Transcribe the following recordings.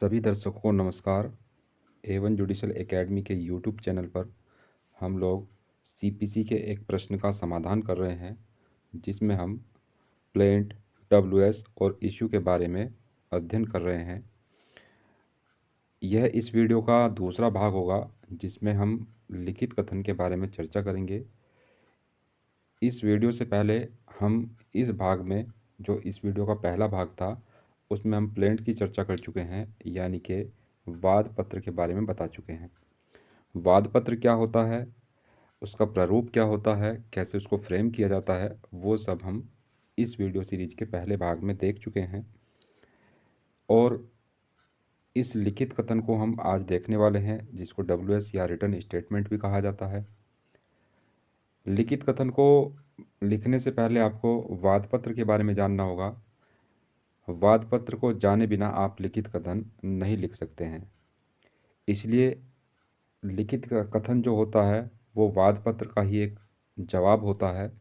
सभी दर्शकों को नमस्कार। A1 जुडिशल एकेडमी के यूट्यूब चैनल पर हम लोग सीपीसी के एक प्रश्न का समाधान कर रहे हैं, जिसमें हम प्लेंट, डब्ल्यूएस और इश्यू के बारे में अध्ययन कर रहे हैं। यह इस वीडियो का दूसरा भाग होगा, जिसमें हम लिखित कथन के बारे में चर्चा करेंगे। इस वीडियो से पहले हम इस भाग में, जो इस वीडियो का पहला भाग था, उसमें हम प्लेंट की चर्चा कर चुके हैं, यानी कि वाद पत्र के बारे में बता चुके हैं। वाद पत्र क्या होता है, उसका प्रारूप क्या होता है, कैसे उसको फ्रेम किया जाता है, वो सब हम इस वीडियो सीरीज के पहले भाग में देख चुके हैं। और इस लिखित कथन को हम आज देखने वाले हैं, जिसको डब्ल्यूएस या रिटन स्टेटमेंट भी कहा जाता है। लिखित कथन को लिखने से पहले आपको वाद पत्र के बारे में जानना होगा। वाद पत्र को जाने बिना आप लिखित कथन नहीं लिख सकते हैं। इसलिए लिखित कथन जो होता है वो वाद पत्र का ही एक जवाब होता है।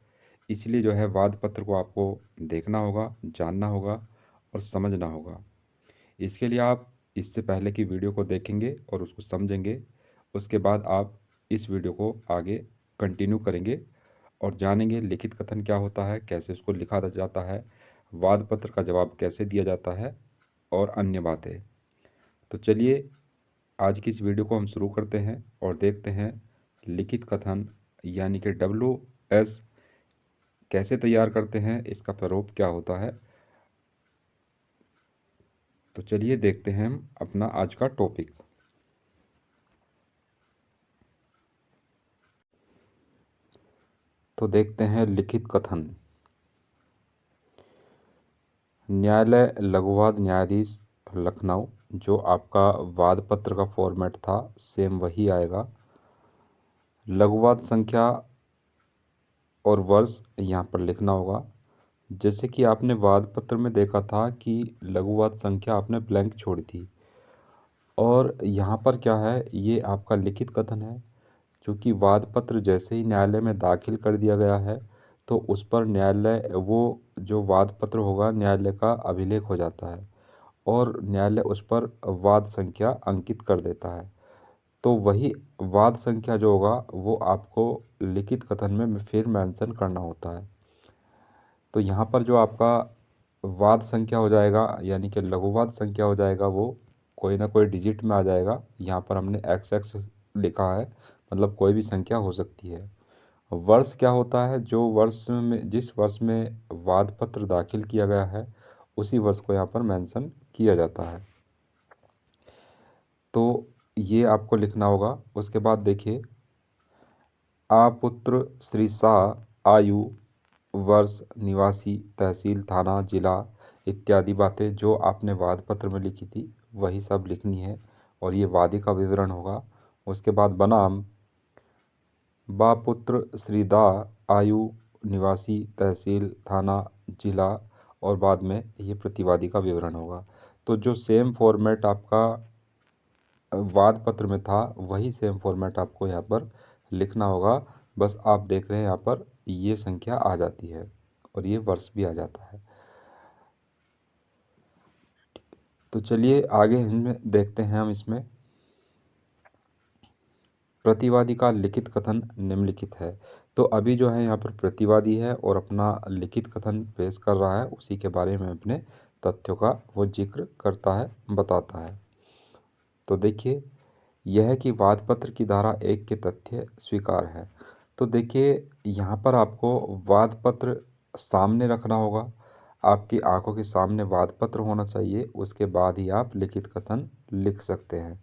इसलिए जो है वाद पत्र को आपको देखना होगा, जानना होगा और समझना होगा। इसके लिए आप इससे पहले की वीडियो को देखेंगे और उसको समझेंगे। उसके बाद आप इस वीडियो को आगे कंटिन्यू करेंगे और जानेंगे लिखित कथन क्या होता है, कैसे उसको लिखा जाता है, वाद पत्र का जवाब कैसे दिया जाता है और अन्य बातें। तो चलिए आज की इस वीडियो को हम शुरू करते हैं और देखते हैं लिखित कथन यानी कि डब्ल्यूएस कैसे तैयार करते हैं, इसका प्रारूप क्या होता है। तो चलिए देखते हैं हम अपना आज का टॉपिक। तो देखते हैं लिखित कथन। न्यायालय लघुवाद न्यायाधीश लखनऊ, जो आपका वाद पत्र का फॉर्मेट था सेम वही आएगा। लघुवाद संख्या और वर्ष यहाँ पर लिखना होगा। जैसे कि आपने वाद पत्र में देखा था कि लघुवाद संख्या आपने ब्लैंक छोड़ी थी, और यहाँ पर क्या है, ये आपका लिखित कथन है। क्योंकि वाद पत्र जैसे ही न्यायालय में दाखिल कर दिया गया है, तो उस पर न्यायालय वो जो वाद पत्र होगा न्यायालय का अभिलेख हो जाता है और न्यायालय उस पर वाद संख्या अंकित कर देता है। तो वही वाद संख्या जो होगा वो आपको लिखित कथन में फिर मेंशन करना होता है। तो यहाँ पर जो आपका वाद संख्या हो जाएगा यानी कि लघुवाद संख्या हो जाएगा, वो कोई ना कोई डिजिट में आ जाएगा। यहाँ पर हमने एक्स एक्स लिखा है, मतलब कोई भी संख्या हो सकती है। वर्ष क्या होता है, जो वर्ष में, जिस वर्ष में वाद पत्र दाखिल किया गया है उसी वर्ष को यहाँ पर मेंशन किया जाता है। तो ये आपको लिखना होगा। उसके बाद देखिए, आपुत्र श्री शाह, आयु, वर्ष, निवासी, तहसील, थाना, जिला इत्यादि बातें जो आपने वाद पत्र में लिखी थी वही सब लिखनी है, और ये वादी का विवरण होगा। उसके बाद बनाम, बापुत्र श्री दा, आयु, निवासी, तहसील, थाना, जिला, और बाद में ये प्रतिवादी का विवरण होगा। तो जो सेम फॉर्मेट आपका वाद पत्र में था वही सेम फॉर्मेट आपको यहाँ पर लिखना होगा। बस आप देख रहे हैं यहाँ पर ये संख्या आ जाती है और ये वर्ष भी आ जाता है। तो चलिए आगे इनमें देखते हैं हम। इसमें प्रतिवादी का लिखित कथन निम्नलिखित है। तो अभी जो है यहाँ पर प्रतिवादी है और अपना लिखित कथन पेश कर रहा है, उसी के बारे में अपने तथ्यों का वो जिक्र करता है, बताता है। तो देखिए, यह कि वाद पत्र की धारा 1 के तथ्य स्वीकार है। तो देखिए यहाँ पर आपको वाद पत्र सामने रखना होगा, आपकी आंखों के सामने वाद पत्र होना चाहिए, उसके बाद ही आप लिखित कथन लिख सकते हैं।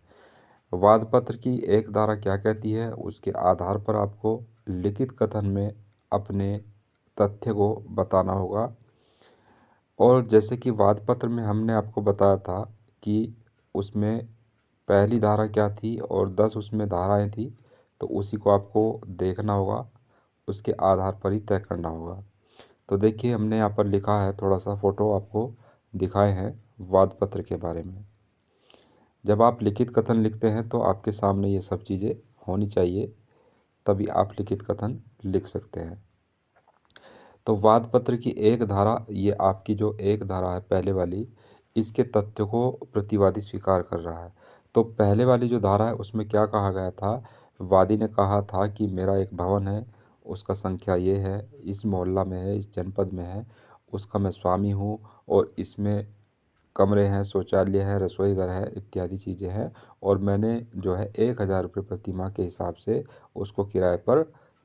वाद पत्र की एक धारा क्या कहती है, उसके आधार पर आपको लिखित कथन में अपने तथ्य को बताना होगा। और जैसे कि वाद पत्र में हमने आपको बताया था कि उसमें पहली धारा क्या थी और 10 उसमें धाराएं थी, तो उसी को आपको देखना होगा, उसके आधार पर ही तय करना होगा। तो देखिए हमने यहाँ पर लिखा है, थोड़ा सा फोटो आपको दिखाए हैं वाद पत्र के बारे में। जब आप लिखित कथन लिखते हैं तो आपके सामने ये सब चीज़ें होनी चाहिए, तभी आप लिखित कथन लिख सकते हैं। तो वाद पत्र की एक धारा, ये आपकी जो एक धारा है पहले वाली, इसके तथ्य को प्रतिवादी स्वीकार कर रहा है। तो पहले वाली जो धारा है उसमें क्या कहा गया था, वादी ने कहा था कि मेरा एक भवन है, उसका संख्या ये है, इस मोहल्ला में है, इस जनपद में है, उसका मैं स्वामी हूँ और इसमें कमरे हैं, शौचालय है, रसोई घर है, इत्यादि चीज़ें हैं, और मैंने जो है 1,000 रुपये प्रति माह के हिसाब से उसको किराए पर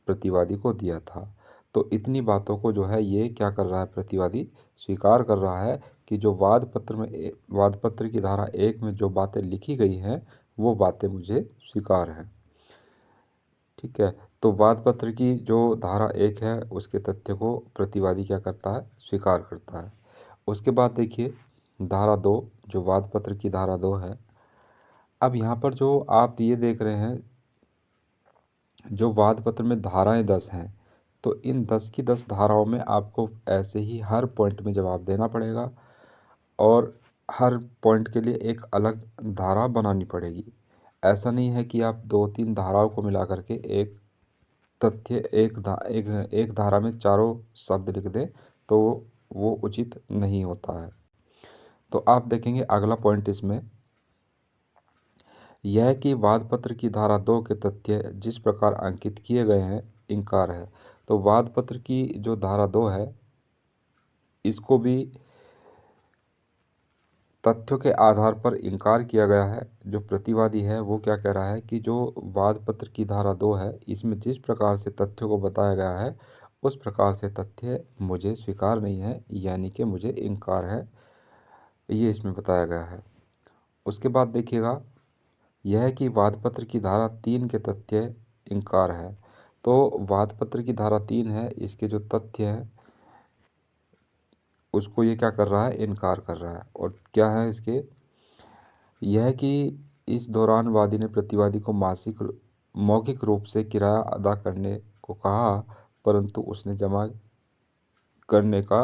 प्रतिवादी को दिया था। तो इतनी बातों को जो है ये क्या कर रहा है, प्रतिवादी स्वीकार कर रहा है कि जो वाद पत्र की धारा 1 में जो बातें लिखी गई हैं वो बातें मुझे स्वीकार हैं। ठीक है, तो वाद पत्र की जो धारा 1 है उसके तथ्य को प्रतिवादी क्या करता है, स्वीकार करता है। उसके बाद देखिए धारा 2, जो वाद पत्र की धारा 2 है। अब यहाँ पर जो आप ये देख रहे हैं, जो वाद पत्र में धाराएं 10 हैं, तो इन 10 की 10 धाराओं में आपको ऐसे ही हर पॉइंट में जवाब देना पड़ेगा और हर पॉइंट के लिए एक अलग धारा बनानी पड़ेगी। ऐसा नहीं है कि आप दो तीन धाराओं को मिला करके एक तथ्य एक धारा में चारों शब्द लिख दें, तो वो उचित नहीं होता है। तो आप देखेंगे अगला पॉइंट इसमें यह कि वाद पत्र की धारा 2 के तथ्य जिस प्रकार अंकित किए गए हैं इनकार है। तो वाद पत्र की जो धारा 2 है इसको भी तथ्यों के आधार पर इनकार किया गया है। जो प्रतिवादी है वो क्या कह रहा है कि जो वाद पत्र की धारा 2 है इसमें जिस प्रकार से तथ्यों को बताया गया है उस प्रकार से तथ्य मुझे स्वीकार नहीं है, यानी कि मुझे इनकार है, ये इसमें बताया गया है। उसके बाद देखिएगा यह है कि वादपत्र की धारा 3 के तथ्य इनकार है। तो वादपत्र की धारा 3 है, इसके जो तथ्य हैं उसको ये क्या कर रहा है, इनकार कर रहा है। और क्या है इसके, यह कि इस दौरान वादी ने प्रतिवादी को मौखिक रूप से किराया अदा करने को कहा, परंतु उसने जमा करने का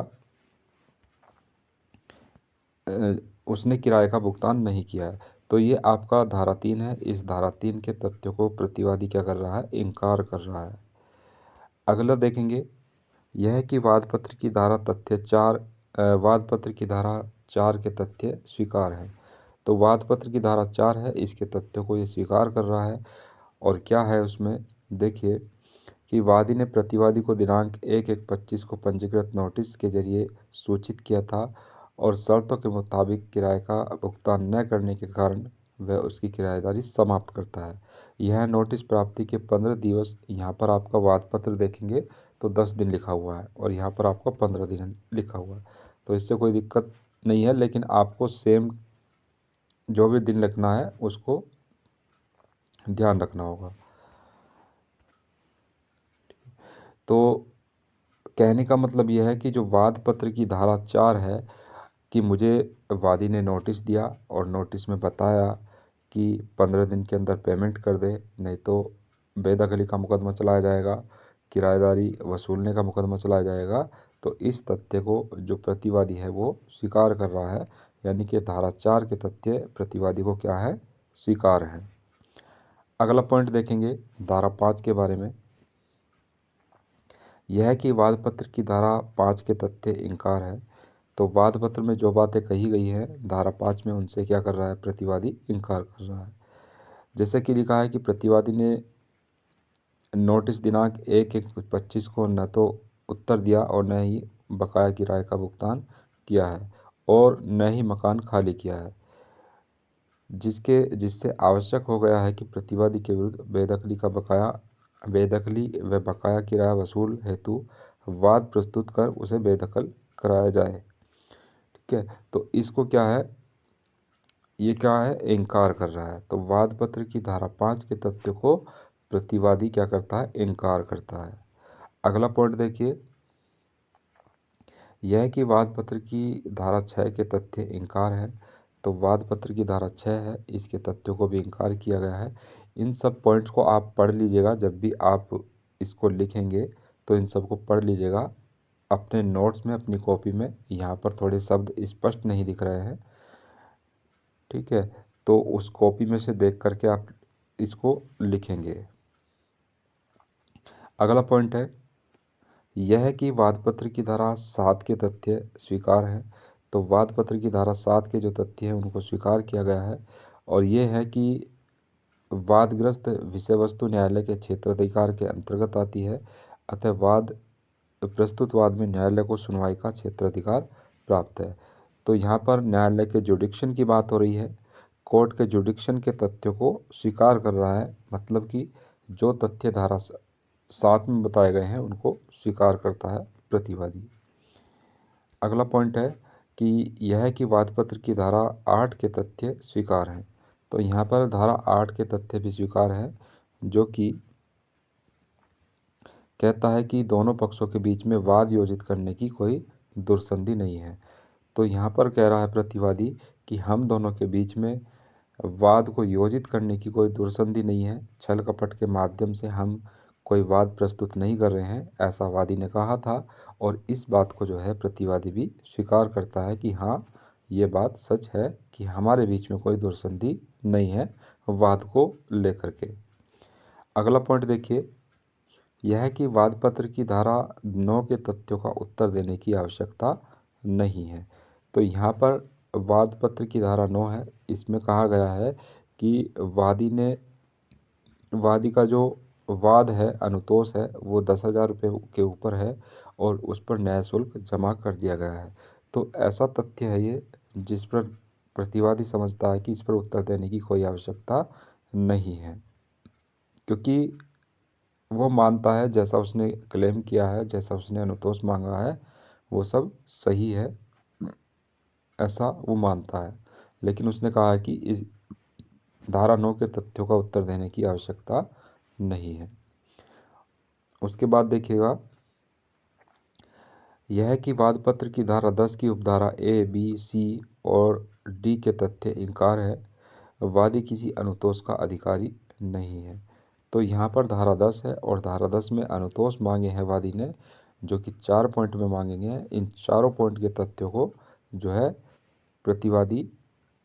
उसने किराए का भुगतान नहीं किया है। तो ये आपका धारा 3 है। इस धारा 3 के तथ्यों को प्रतिवादी क्या कर रहा है, इनकार कर रहा है। अगला देखेंगे यह है कि वादपत्र की धारा तथ्य 4 वादपत्र की धारा 4 के तथ्य स्वीकार है। तो वादपत्र की धारा 4 है, इसके तथ्यों को ये स्वीकार कर रहा है। और क्या है उसमें, देखिए कि वादी ने प्रतिवादी को दिनांक 1/1/25 को पंजीकृत नोटिस के जरिए सूचित किया था और शर्तों के मुताबिक किराए का भुगतान न करने के कारण वह उसकी किराएदारी समाप्त करता है। यह नोटिस प्राप्ति के 15 दिवस, यहाँ पर आपका वाद पत्र देखेंगे तो 10 दिन लिखा हुआ है और यहाँ पर आपका 15 दिन लिखा हुआ है। तो इससे कोई दिक्कत नहीं है, लेकिन आपको सेम जो भी दिन लिखना है उसको ध्यान रखना होगा। तो कहने का मतलब यह है कि जो वाद पत्र की धारा 4 है कि मुझे वादी ने नोटिस दिया और नोटिस में बताया कि 15 दिन के अंदर पेमेंट कर दे, नहीं तो बेदखली का मुकदमा चलाया जाएगा, किराएदारी वसूलने का मुकदमा चलाया जाएगा। तो इस तथ्य को जो प्रतिवादी है वो स्वीकार कर रहा है, यानी कि धारा 4 के तथ्य प्रतिवादी को क्या है, स्वीकार है। अगला पॉइंट देखेंगे धारा 5 के बारे में। यह कि वाद पत्र की धारा 5 के तथ्य इनकार है। तो वाद पत्र में जो बातें कही गई हैं धारा 5 में उनसे क्या कर रहा है, प्रतिवादी इनकार कर रहा है। जैसे कि लिखा है कि प्रतिवादी ने नोटिस दिनांक 1/1/25 को न तो उत्तर दिया और न ही बकाया किराए का भुगतान किया है और न ही मकान खाली किया है, जिससे आवश्यक हो गया है कि प्रतिवादी के विरुद्ध बेदखली व बकाया किराया वसूल हेतु वाद प्रस्तुत कर उसे बेदखल कराया जाए। ठीक है, तो इसको क्या है, ये क्या है, इनकार कर रहा है। तो वाद पत्र की धारा 5 के तथ्य को प्रतिवादी क्या करता है, इनकार करता है। अगला पॉइंट देखिए, यह कि वाद पत्र की धारा 6 के तथ्य इनकार है। तो वाद पत्र की धारा 6 है, इसके तथ्यों को भी इनकार किया गया है। इन सब पॉइंट्स को आप पढ़ लीजिएगा, जब भी आप इसको लिखेंगे तो इन सबको पढ़ लीजिएगा अपने नोट्स में, अपनी कॉपी में। यहाँ पर थोड़े शब्द स्पष्ट नहीं दिख रहे हैं, ठीक है, तो उस कॉपी में से देख करके आप इसको लिखेंगे। अगला पॉइंट है, यह है कि वादपत्र की धारा 7 के तथ्य स्वीकार है। तो वाद पत्र की धारा 7 के जो तथ्य हैं उनको स्वीकार किया गया है, और ये है कि वादग्रस्त विषय वस्तु न्यायालय के क्षेत्राधिकार के अंतर्गत आती है, अतः प्रस्तुत वाद में न्यायालय को सुनवाई का क्षेत्राधिकार प्राप्त है। तो यहाँ पर न्यायालय के जुडिक्शन की बात हो रही है। कोर्ट के जुडिक्शन के तथ्यों को स्वीकार कर रहा है, मतलब कि जो तथ्य धारा 7 में बताए गए हैं उनको स्वीकार करता है प्रतिवादी। अगला पॉइंट है कि यह है कि वादपत्र की धारा 8 के तथ्य स्वीकार हैं। तो यहाँ पर धारा 8 के तथ्य भी स्वीकार हैं, जो कि कहता है कि दोनों पक्षों के बीच में वाद योजित करने की कोई दुर्संधि नहीं है। तो यहाँ पर कह रहा है प्रतिवादी कि हम दोनों के बीच में वाद को योजित करने की कोई दुर्संधि नहीं है, छल कपट के माध्यम से हम कोई वाद प्रस्तुत नहीं कर रहे हैं, ऐसा वादी ने कहा था। और इस बात को जो है प्रतिवादी भी स्वीकार करता है कि हाँ, ये बात सच है कि हमारे बीच में कोई दुर्संधि नहीं है वाद को लेकर के। अगला पॉइंट देखिए, यह है कि वादपत्र की धारा 9 के तथ्यों का उत्तर देने की आवश्यकता नहीं है। तो यहाँ पर वादपत्र की धारा 9 है, इसमें कहा गया है कि वादी का जो वाद है, अनुतोष है, वो 10,000 रुपये के ऊपर है और उस पर न्याय शुल्क जमा कर दिया गया है। तो ऐसा तथ्य है ये जिस पर प्रतिवादी समझता है कि इस पर उत्तर देने की कोई आवश्यकता नहीं है, क्योंकि वो मानता है जैसा उसने क्लेम किया है, जैसा उसने अनुतोष मांगा है, वो सब सही है, ऐसा वो मानता है। लेकिन उसने कहा है कि इस धारा 9 के तथ्यों का उत्तर देने की आवश्यकता नहीं है। उसके बाद देखिएगा, यह है कि वादपत्र की धारा 10 की उपधारा ए, बी, सी और डी के तथ्य इनकार है, वादी किसी अनुतोष का अधिकारी नहीं है। तो यहाँ पर धारा 10 है और धारा 10 में अनुतोष मांगे हैं वादी ने, जो कि 4 पॉइंट में मांगेंगे हैं। इन चारों पॉइंट के तथ्यों को जो है प्रतिवादी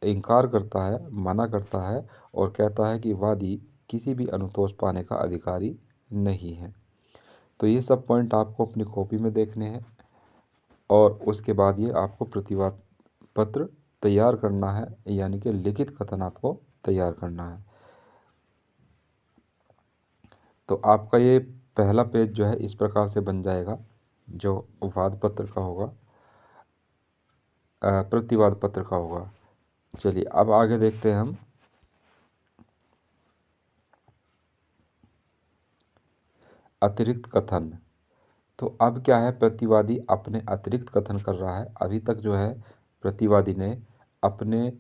इनकार करता है, मना करता है और कहता है कि वादी किसी भी अनुतोष पाने का अधिकारी नहीं है। तो ये सब पॉइंट आपको अपनी कॉपी में देखने हैं और उसके बाद ये आपको प्रतिवाद पत्र तैयार करना है, यानी कि लिखित कथन आपको तैयार करना है। तो आपका ये पहला पेज जो है इस प्रकार से बन जाएगा, जो वाद पत्र का होगा, प्रतिवाद पत्र का होगा। चलिए अब आगे देखते हैं हम। अतिरिक्त कथन। तो अब क्या है, प्रतिवादी अपने अतिरिक्त कथन कर रहा है। अभी तक जो है प्रतिवादी ने अपने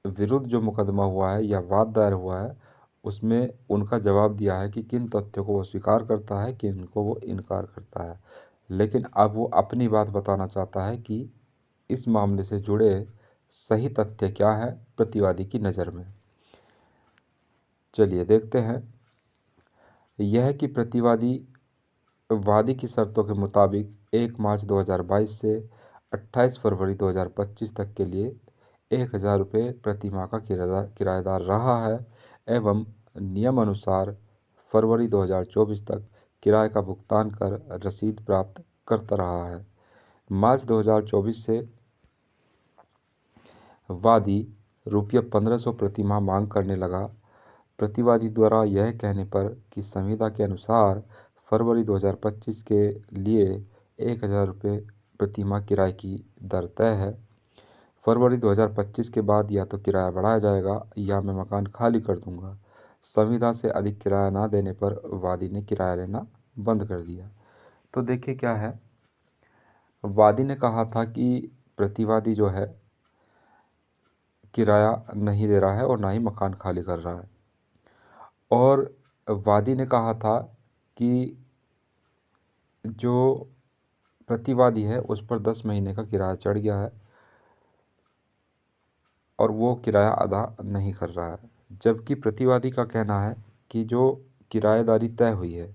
विरुद्ध जो मुकदमा हुआ है या वाद दायर हुआ है उसमें उनका जवाब दिया है कि किन तथ्यों को वो स्वीकार करता है, किन को वो इनकार करता है। लेकिन अब वो अपनी बात बताना चाहता है कि इस मामले से जुड़े सही तथ्य क्या है प्रतिवादी की नज़र में। चलिए देखते हैं। यह कि प्रतिवादी वादी की शर्तों के मुताबिक 1 मार्च 2022 से 28 फरवरी 2025 तक के लिए 1,000 रुपये प्रति माह का किराएदार रहा है एवं नियम अनुसार फरवरी 2024 तक किराए का भुगतान कर रसीद प्राप्त करता रहा है। मार्च 2024 से वादी रुपये 1,500 प्रति माह मांग करने लगा। प्रतिवादी द्वारा यह कहने पर कि संविदा के अनुसार फरवरी 2025 के लिए 1,000 रुपये प्रति माह किराए की दर तय है। फरवरी 2025 के बाद या तो किराया बढ़ाया जाएगा या मैं मकान खाली कर दूंगा। संविदा से अधिक किराया ना देने पर वादी ने किराया लेना बंद कर दिया। तो देखिए क्या है, वादी ने कहा था कि प्रतिवादी जो है किराया नहीं दे रहा है और ना ही मकान खाली कर रहा है, और वादी ने कहा था कि जो प्रतिवादी है उस पर 10 महीने का किराया चढ़ गया है और वो किराया अदा नहीं कर रहा है। जबकि प्रतिवादी का कहना है कि जो किराएदारी तय हुई है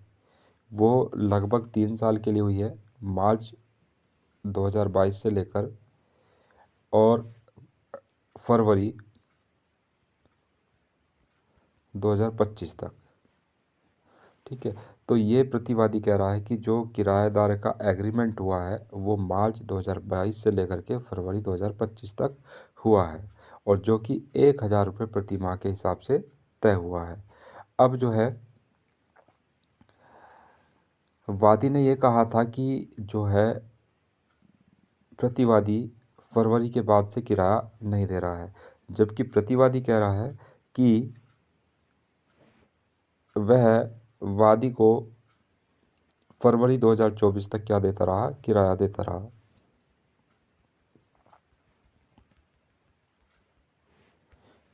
वो लगभग 3 साल के लिए हुई है, मार्च 2022 से लेकर और फरवरी 2025 तक। ठीक है। तो ये प्रतिवादी कह रहा है कि जो किराएदार का एग्रीमेंट हुआ है वो मार्च 2022 से लेकर के फरवरी 2025 तक हुआ है, और जो कि 1,000 रुपये प्रति माह के हिसाब से तय हुआ है। अब जो है वादी ने ये कहा था कि जो है प्रतिवादी फरवरी के बाद से किराया नहीं दे रहा है, जबकि प्रतिवादी कह रहा है कि वह वादी को फरवरी 2024 तक क्या देता रहा, किराया देता रहा।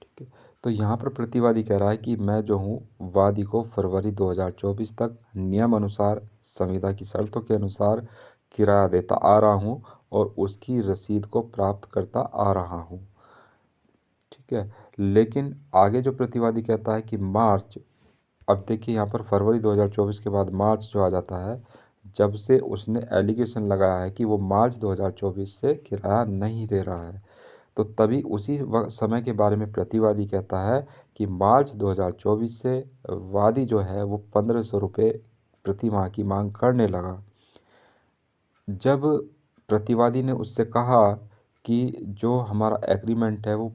ठीक है। तो यहाँ पर प्रतिवादी कह रहा है कि मैं जो हूँ वादी को फरवरी 2024 तक नियम अनुसार संविदा की शर्तों के अनुसार किराया देता आ रहा हूँ और उसकी रसीद को प्राप्त करता आ रहा हूँ। ठीक है। लेकिन आगे जो प्रतिवादी कहता है कि मार्च, अब देखिए यहाँ पर फरवरी 2024 के बाद मार्च जो आ जाता है, जब से उसने एलिगेशन लगाया है कि वो मार्च 2024 से किराया नहीं दे रहा है, तो तभी उसी समय के बारे में प्रतिवादी कहता है कि मार्च 2024 से वादी जो है वो 1,500 रुपये प्रति माह की मांग करने लगा। जब प्रतिवादी ने उससे कहा कि जो हमारा एग्रीमेंट है वो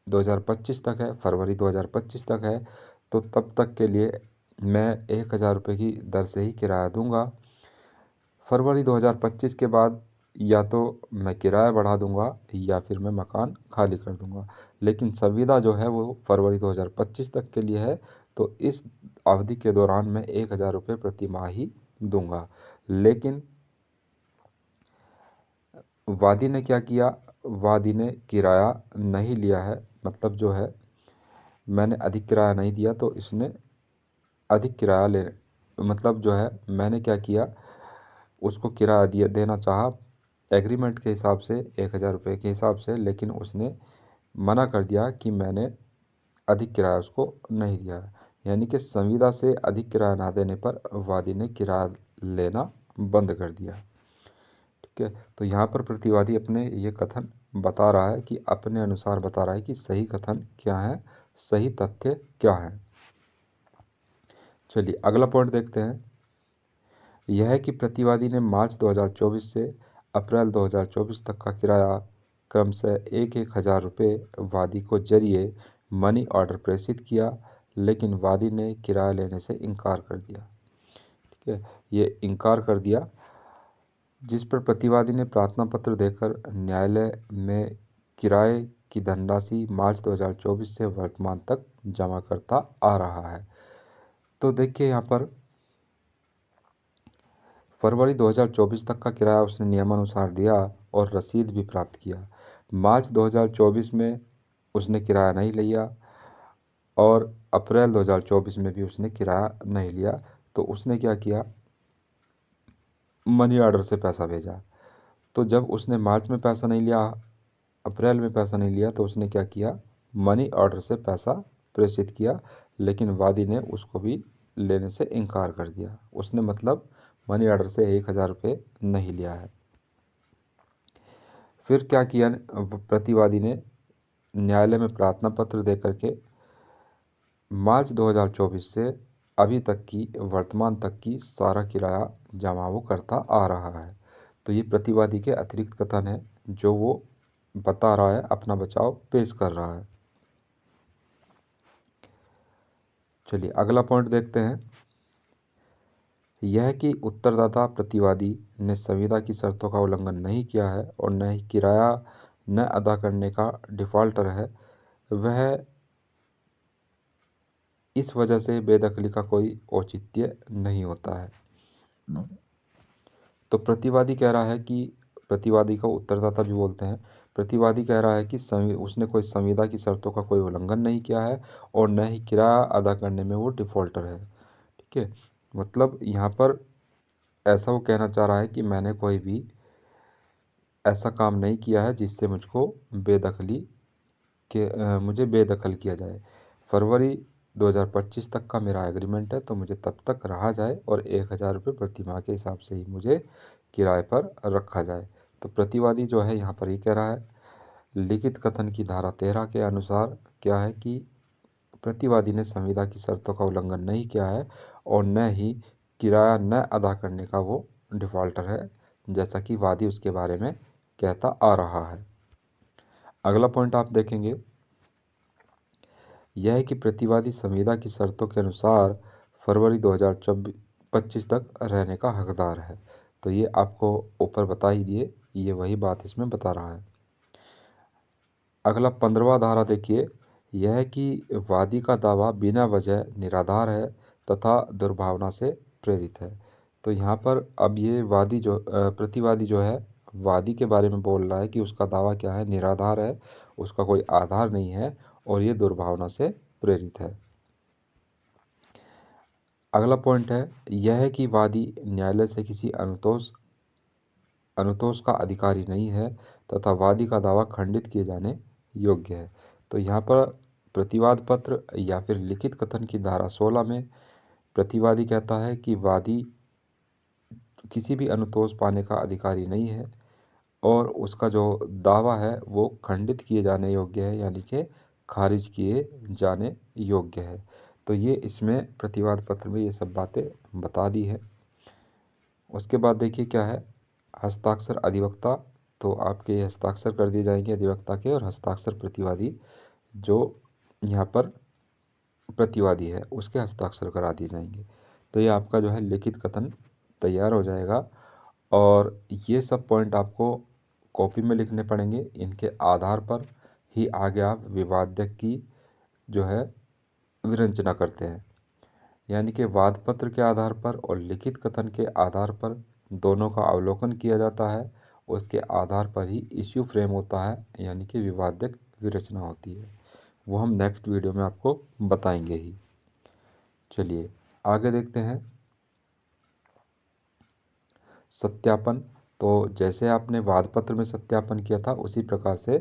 2025 तक है, फरवरी 2025 तक है, तो तब तक के लिए मैं 1,000 रुपये की दर से ही किराया दूंगा। फरवरी 2025 के बाद या तो मैं किराया बढ़ा दूंगा या फिर मैं मकान खाली कर दूंगा, लेकिन संविदा जो है वो फरवरी 2025 तक के लिए है, तो इस अवधि के दौरान मैं 1,000 रुपये प्रति माह ही दूंगा। लेकिन वादी ने क्या किया, वादी ने किराया नहीं लिया है, मतलब जो है मैंने अधिक किराया नहीं दिया तो इसने अधिक किराया ले, मतलब जो है मैंने क्या किया, उसको किराया दिया देना चाहा एग्रीमेंट के हिसाब से 1,000 रुपये के हिसाब से, लेकिन उसने मना कर दिया कि मैंने अधिक किराया उसको नहीं दिया है। यानी कि संविदा से अधिक किराया ना देने पर वादी ने किराया लेना बंद कर दिया। ठीक है। तो यहाँ पर प्रतिवादी अपने ये कथन बता रहा है कि अपने अनुसार बता रहा है कि सही कथन क्या है, सही तथ्य क्या है। चलिए अगला पॉइंट देखते हैं। यह है कि प्रतिवादी ने मार्च 2024 से अप्रैल 2024 तक का किराया क्रमशः 1,000 रुपये वादी को जरिए मनी ऑर्डर प्रेषित किया, लेकिन वादी ने किराया लेने से इनकार कर दिया। ठीक है, ये इनकार कर दिया, जिस पर प्रतिवादी ने प्रार्थना पत्र देकर न्यायालय में किराए की धनराशि मार्च 2024 से वर्तमान तक जमा करता आ रहा है। तो देखिए यहाँ पर फरवरी 2024 तक का किराया उसने नियमानुसार दिया और रसीद भी प्राप्त किया। मार्च 2024 में उसने किराया नहीं लिया और अप्रैल 2024 में भी उसने किराया नहीं लिया, तो उसने क्या किया, मनी ऑर्डर से पैसा भेजा। तो जब उसने मार्च में पैसा नहीं लिया, अप्रैल में पैसा नहीं लिया, तो उसने क्या किया, मनी ऑर्डर से पैसा प्रेषित किया, लेकिन वादी ने उसको भी लेने से इनकार कर दिया। उसने मतलब मनी ऑर्डर से 1,000 रुपये नहीं लिया है। फिर क्या किया प्रतिवादी ने, न्यायालय में प्रार्थना पत्र देकर के मार्च 2024 से अभी तक की वर्तमान तक की सारा किराया जमा वो करता आ रहा है। तो ये प्रतिवादी के अतिरिक्त कथन है जो वो बता रहा है, अपना बचाव पेश कर रहा है। चलिए अगला पॉइंट देखते हैं। यह कि उत्तरदाता प्रतिवादी ने संविदा की शर्तों का उल्लंघन नहीं किया है और न ही किराया न अदा करने का डिफॉल्टर है, वह इस वजह से बेदखली का कोई औचित्य नहीं होता है। तो प्रतिवादी कह रहा है कि, प्रतिवादी को उत्तरदाता भी बोलते हैं, प्रतिवादी कह रहा है कि उसने कोई संविदा की शर्तों का कोई उल्लंघन नहीं किया है और न ही किराया अदा करने में वो डिफॉल्टर है। ठीक है, मतलब यहाँ पर ऐसा वो कहना चाह रहा है कि मैंने कोई भी ऐसा काम नहीं किया है जिससे मुझको बेदखली मुझे बेदखल किया जाए। फरवरी 2025 तक का मेरा एग्रीमेंट है, तो मुझे तब तक रहा जाए और 1,000 रुपये प्रति माह के हिसाब से ही मुझे किराए पर रखा जाए। तो प्रतिवादी जो है यहाँ पर ये कह रहा है, लिखित कथन की धारा 13 के अनुसार क्या है कि प्रतिवादी ने संविदा की शर्तों का उल्लंघन नहीं किया है और न ही किराया न अदा करने का वो डिफॉल्टर है, जैसा कि वादी उसके बारे में कहता आ रहा है। अगला पॉइंट आप देखेंगे, यह है कि प्रतिवादी संविदा की शर्तों के अनुसार फरवरी 2025 तक रहने का हकदार है। तो ये आपको ऊपर बता ही दिए, ये वही बात इसमें बता रहा है। अगला 15वां धारा देखिए, यह है कि वादी का दावा बिना वजह निराधार है तथा दुर्भावना से प्रेरित है। तो यहाँ पर अब ये वादी जो प्रतिवादी जो है वादी के बारे में बोल रहा है कि उसका दावा क्या है, निराधार है, उसका कोई आधार नहीं है और ये दुर्भावना से प्रेरित है। अगला पॉइंट है, यह है कि वादी न्यायालय से किसी अनुतोष का अधिकारी नहीं है तथा वादी का दावा खंडित किए जाने योग्य है। तो यहाँ पर प्रतिवाद पत्र या फिर लिखित कथन की धारा 16 में प्रतिवादी कहता है कि वादी किसी भी अनुतोष पाने का अधिकारी नहीं है और उसका जो दावा है वो खंडित किए जाने योग्य है, यानी कि खारिज किए जाने योग्य है। तो ये इसमें प्रतिवाद पत्र में ये सब बातें बता दी है। उसके बाद देखिए क्या है, हस्ताक्षर अधिवक्ता। तो आपके हस्ताक्षर कर दिए जाएंगे अधिवक्ता के, और हस्ताक्षर प्रतिवादी जो यहाँ पर प्रतिवादी है उसके हस्ताक्षर करा दिए जाएंगे। तो ये आपका जो है लिखित कथन तैयार हो जाएगा। और ये सब पॉइंट आपको कॉपी में लिखने पड़ेंगे, इनके आधार पर ही आगे आप विवाद्य की जो है विरचना करते हैं। यानी कि वाद पत्र के आधार पर और लिखित कथन के आधार पर दोनों का अवलोकन किया जाता है, उसके आधार पर ही इश्यू फ्रेम होता है, यानी कि विवादक विरचना होती है। वो हम नेक्स्ट वीडियो में आपको बताएंगे ही। चलिए आगे देखते हैं, सत्यापन। तो जैसे आपने वाद पत्र में सत्यापन किया था उसी प्रकार से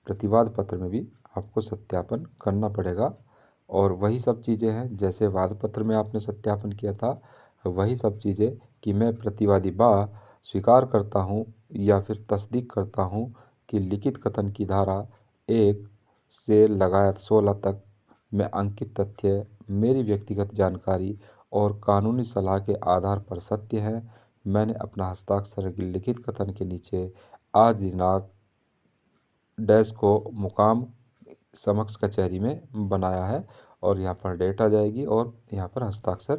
प्रतिवाद पत्र में भी आपको सत्यापन करना पड़ेगा। और वही सब चीज़ें हैं जैसे वाद पत्र में आपने सत्यापन किया था, वही सब चीज़ें कि मैं प्रतिवादी बा स्वीकार करता हूँ या फिर तस्दीक करता हूँ कि लिखित कथन की धारा 1 से लगायत 16 तक में अंकित तथ्य मेरी व्यक्तिगत जानकारी और कानूनी सलाह के आधार पर सत्य है। मैंने अपना हस्ताक्षर लिखित कथन के नीचे आज दिनांक डैश को मुकाम समक्ष कचहरी में बनाया है, और यहाँ पर डेट आ जाएगी और यहाँ पर हस्ताक्षर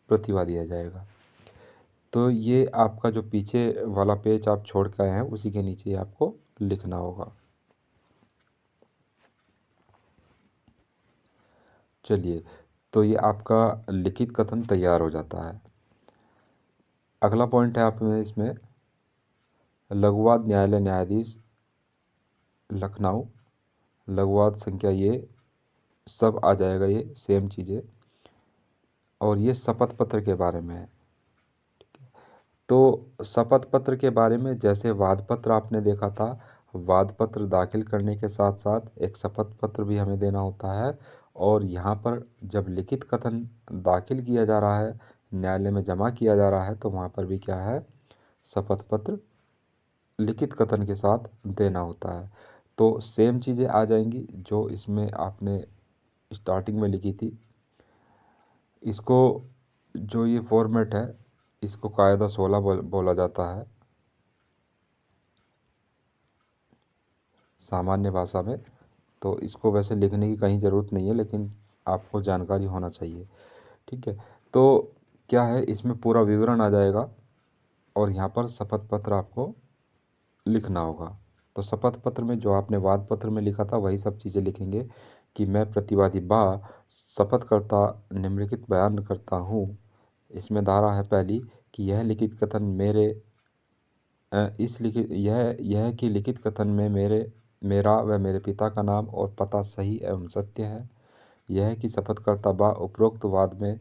प्रतिवादी आ जाएगा। तो ये आपका जो पीछे वाला पेज आप छोड़ के आए हैं उसी के नीचे आपको लिखना होगा। चलिए, तो ये आपका लिखित कथन तैयार हो जाता है। अगला पॉइंट है आप में इसमें लघुवाद न्यायालय न्यायाधीश लखनऊ, लघुवाद संख्या ये सब आ जाएगा, ये सेम चीज़ें। और ये शपथ पत्र के बारे में है। तो शपथ पत्र के बारे में जैसे वाद पत्र आपने देखा था, वाद पत्र दाखिल करने के साथ साथ एक शपथ पत्र भी हमें देना होता है। और यहाँ पर जब लिखित कथन दाखिल किया जा रहा है, न्यायालय में जमा किया जा रहा है, तो वहाँ पर भी क्या है, शपथ पत्र लिखित कथन के साथ देना होता है। तो सेम चीज़ें आ जाएंगी जो इसमें आपने स्टार्टिंग में लिखी थी। इसको जो ये फॉर्मेट है इसको कायदा 16 बोला जाता है सामान्य भाषा में। तो इसको वैसे लिखने की कहीं ज़रूरत नहीं है, लेकिन आपको जानकारी होना चाहिए। ठीक है, तो क्या है, इसमें पूरा विवरण आ जाएगा और यहाँ पर शपथ पत्र आपको लिखना होगा। तो शपथ पत्र में जो आपने वाद पत्र में लिखा था वही सब चीज़ें लिखेंगे कि मैं प्रतिवादी बा शपथ करता निम्नलिखित बयान करता हूँ। इसमें धारा है पहली कि यह लिखित कथन मेरे इस लिखित यह कि लिखित कथन में मेरा व मेरे पिता का नाम और पता सही एवं सत्य है। यह है कि शपथकर्ता बा उपरोक्त वाद में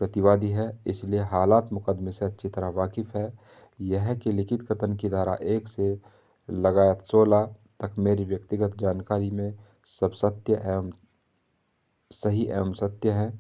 प्रतिवादी है, इसलिए हालात मुकदमे से अच्छी तरह वाकिफ है। यह है कि लिखित कथन की धारा 1 से लगायत 16 तक मेरी व्यक्तिगत जानकारी में सब सत्य एवं सही एवं सत्य है।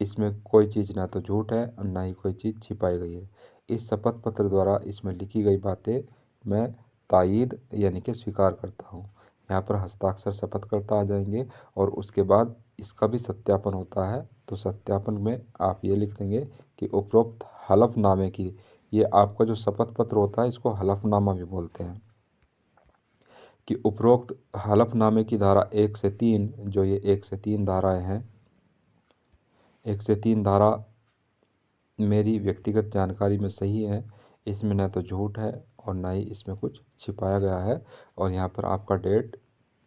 इसमें कोई चीज़ ना तो झूठ है और ना ही कोई चीज़ छिपाई गई है। इस शपथ पत्र द्वारा इसमें लिखी गई बातें मैं तायीद यानी कि स्वीकार करता हूँ। यहाँ पर हस्ताक्षर शपथकर्ता आ जाएंगे और उसके बाद इसका भी सत्यापन होता है। तो सत्यापन में आप ये लिख देंगे कि उपरोक्त हलफनामे की, ये आपका जो शपथ पत्र होता है इसको हलफनामा भी बोलते हैं, कि उपरोक्त हलफनामे की धारा 1 से 3, जो ये 1 से 3 धाराएं हैं, 1 से 3 धारा मेरी व्यक्तिगत जानकारी में सही है, इसमें न तो झूठ है और ना ही इसमें कुछ छिपाया गया है। और यहाँ पर आपका डेट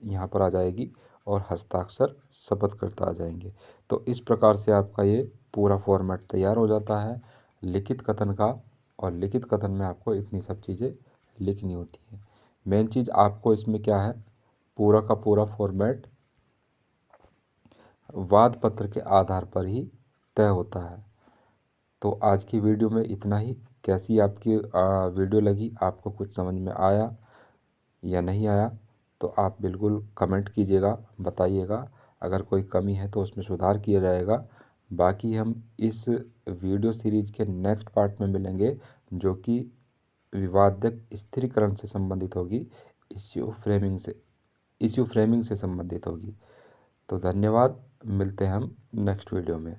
यहाँ पर आ जाएगी और हस्ताक्षर शपथकर्ता आ जाएंगे। तो इस प्रकार से आपका ये पूरा फॉर्मेट तैयार हो जाता है लिखित कथन का। और लिखित कथन में आपको इतनी सब चीज़ें लिखनी होती हैं। मेन चीज़ आपको इसमें क्या है, पूरा का पूरा फॉर्मेट वाद पत्र के आधार पर ही तय होता है। तो आज की वीडियो में इतना ही। कैसी आपकी वीडियो लगी, आपको कुछ समझ में आया या नहीं आया, तो आप बिल्कुल कमेंट कीजिएगा, बताइएगा। अगर कोई कमी है तो उसमें सुधार किया जाएगा। बाकी हम इस वीडियो सीरीज के नेक्स्ट पार्ट में मिलेंगे, जो कि विवादक स्थिरीकरण से संबंधित होगी, इश्यू फ्रेमिंग से संबंधित होगी। तो धन्यवाद, मिलते हैं हम नेक्स्ट वीडियो में।